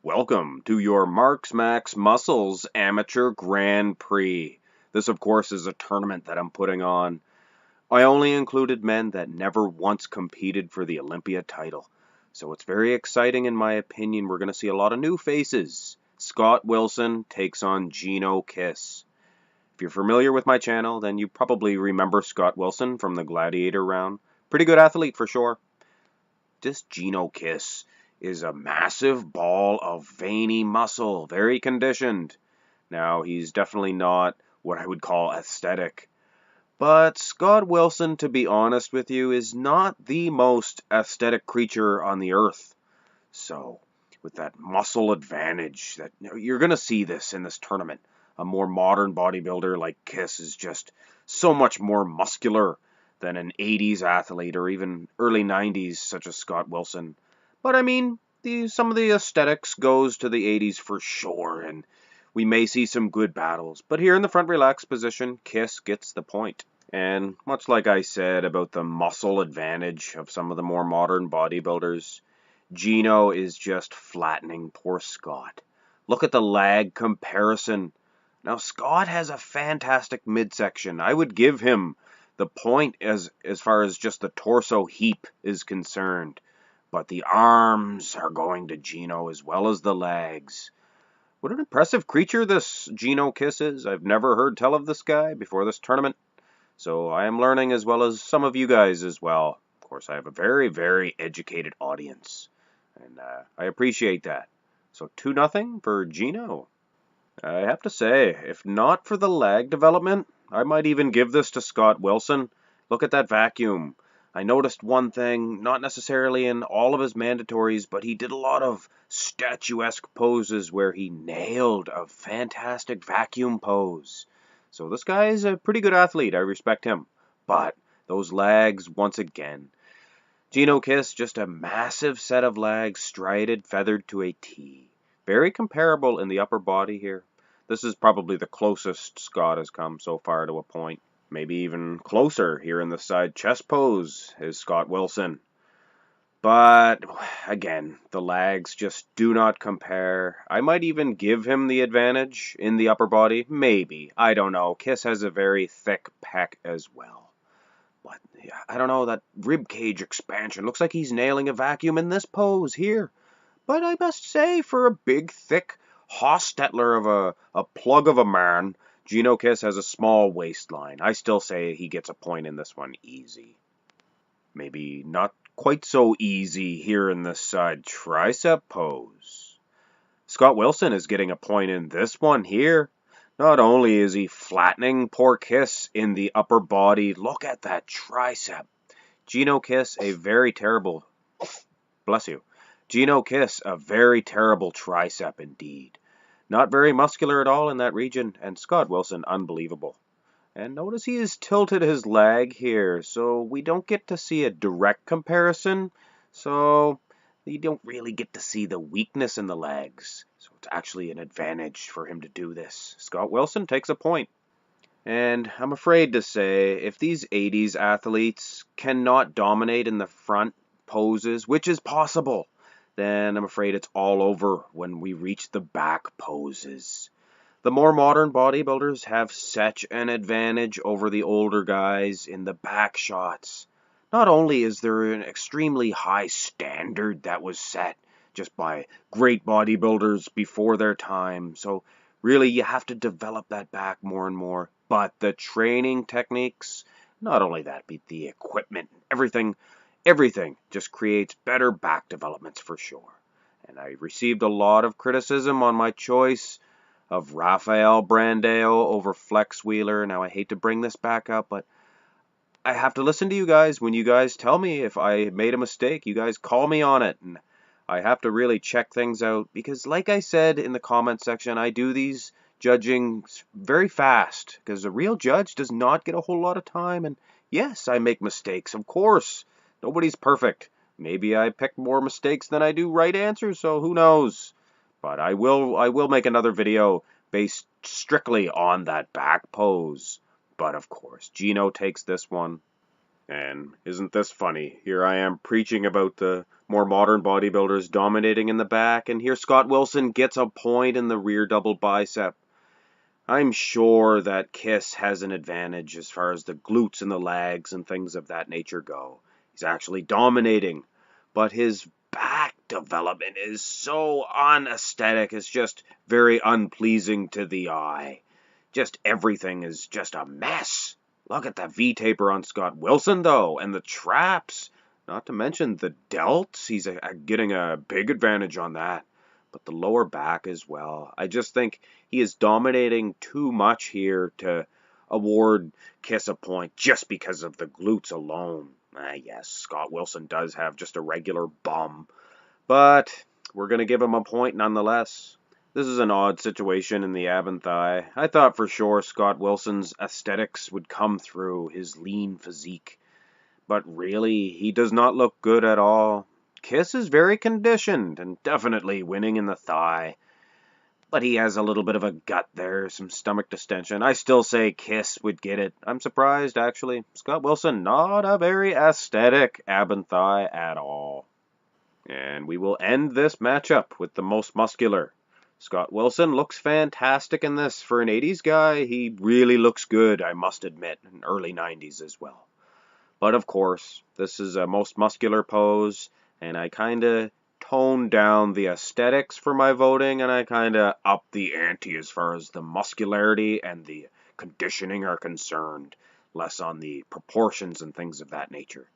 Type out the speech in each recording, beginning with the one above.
Welcome to your Marx Max Muscles Amateur Grand Prix. This, of course, is a tournament that I'm putting on. I only included men that never once competed for the Olympia title. So it's very exciting in my opinion. We're going to see a lot of new faces. Scott Wilson takes on Jeno Kiss. If you're familiar with my channel, then you probably remember Scott Wilson from the Gladiator round. Pretty good athlete for sure. This Jeno Kiss is a massive ball of veiny muscle, very conditioned. Now, he's definitely not what I would call aesthetic. But Scott Wilson, to be honest with you, is not the most aesthetic creature on the earth. So, with that muscle advantage, that you're going to see this in this tournament. A more modern bodybuilder like Kiss is just so much more muscular than an 80s athlete or even early 90s such as Scott Wilson. But I mean, some of the aesthetics goes to the 80s for sure, and we may see some good battles. But here in the front relaxed position, Kiss gets the point. And much like I said about the muscle advantage of some of the more modern bodybuilders, Jeno is just flattening poor Scott. Look at the lag comparison. Now Scott has a fantastic midsection. I would give him the point as far as just the torso heap is concerned. But the arms are going to Jeno as well as the legs. What an impressive creature this Jeno Kiss is. I've never heard tell of this guy before this tournament. So I am learning as well as some of you guys as well. Of course, I have a very, very educated audience. And I appreciate that. So 2-0 for Jeno. I have to say, if not for the lag development, I might even give this to Scott Wilson. Look at that vacuum. I noticed one thing, not necessarily in all of his mandatories, but he did a lot of statuesque poses where he nailed a fantastic vacuum pose. So this guy is a pretty good athlete. I respect him. But those legs, once again. Jeno Kiss, just a massive set of legs, striated, feathered to a T. Very comparable in the upper body here. This is probably the closest Scott has come so far to a point. Maybe even closer here in the side chest pose is Scott Wilson. But, again, the legs just do not compare. I might even give him the advantage in the upper body. Maybe. I don't know. Kiss has a very thick pec as well. But, yeah, I don't know, that rib cage expansion. Looks like he's nailing a vacuum in this pose here. But I must say, for a big, thick Hostetler of a plug of a man, Jeno Kiss has a small waistline. I still say he gets a point in this one easy. Maybe not quite so easy here in the side tricep pose. Scott Wilson is getting a point in this one here. Not only is he flattening poor Kiss in the upper body, look at that tricep. Jeno Kiss, a very terrible, bless you. Jeno Kiss, a very terrible tricep indeed. Not very muscular at all in that region, and Scott Wilson, unbelievable. And notice he has tilted his leg here, so we don't get to see a direct comparison. So you don't really get to see the weakness in the legs. So it's actually an advantage for him to do this. Scott Wilson takes a point. And I'm afraid to say, if these 80s athletes cannot dominate in the front poses, which is possible, then I'm afraid it's all over when we reach the back poses. The more modern bodybuilders have such an advantage over the older guys in the back shots. Not only is there an extremely high standard that was set just by great bodybuilders before their time, so really you have to develop that back more and more, but the training techniques, not only that, but the equipment, everything just creates better back developments for sure. And I received a lot of criticism on my choice of Rafael Brandao over Flex Wheeler. Now I hate to bring this back up, but I have to listen to you guys. When you guys tell me if I made a mistake, you guys call me on it, and I have to really check things out, because like I said in the comment section, I do these judging very fast, because a real judge does not get a whole lot of time. And yes, I make mistakes, of course. Nobody's perfect. Maybe I pick more mistakes than I do right answers, so who knows. But I will make another video based strictly on that back pose. But of course, Jeno takes this one. And isn't this funny? Here I am preaching about the more modern bodybuilders dominating in the back, and here Scott Wilson gets a point in the rear double bicep. I'm sure that Kiss has an advantage as far as the glutes and the legs and things of that nature go. He's actually dominating, but his back development is so unaesthetic. It's just very unpleasing to the eye. Just everything is just a mess. Look at the V-taper on Scott Wilson, though, and the traps. Not to mention the delts. He's getting a big advantage on that. But the lower back as well. I just think he is dominating too much here to award Kiss a point just because of the glutes alone. Yes, Scott Wilson does have just a regular bum, but we're going to give him a point nonetheless. This is an odd situation in the ab and thigh. I thought for sure Scott Wilson's aesthetics would come through his lean physique, but really, he does not look good at all. Kiss is very conditioned and definitely winning in the thigh, but he has a little bit of a gut there, some stomach distension. I still say Kiss would get it. I'm surprised, actually. Scott Wilson, not a very aesthetic ab and thigh at all. And we will end this matchup with the most muscular. Scott Wilson looks fantastic in this. For an 80s guy, he really looks good, I must admit, in early 90s as well. But of course, this is a most muscular pose, and I kind of toned down the aesthetics for my voting, and I kind of upped the ante as far as the muscularity and the conditioning are concerned, less on the proportions and things of that nature.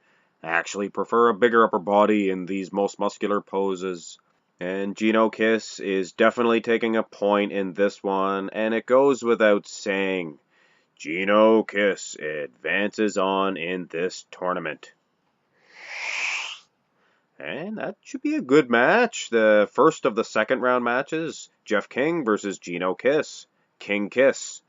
I actually prefer a bigger upper body in these most muscular poses. And Jeno Kiss is definitely taking a point in this one, and it goes without saying. Jeno Kiss advances on in this tournament. And that should be a good match. The first of the second round matches, Jeff King versus Jeno Kiss. King Kiss.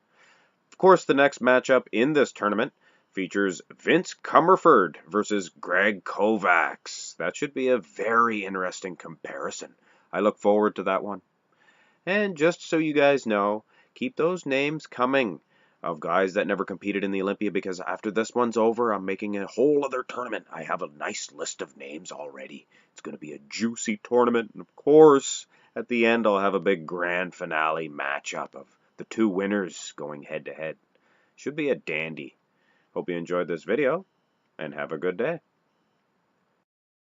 Of course, the next matchup in this tournament features Vince Comerford versus Greg Kovacs. That should be a very interesting comparison. I look forward to that one. And just so you guys know, keep those names coming of guys that never competed in the Olympia, because after this one's over, I'm making a whole other tournament. I have a nice list of names already. It's going to be a juicy tournament. And of course, at the end, I'll have a big grand finale matchup of the two winners going head to head. Should be a dandy. Hope you enjoyed this video, and have a good day.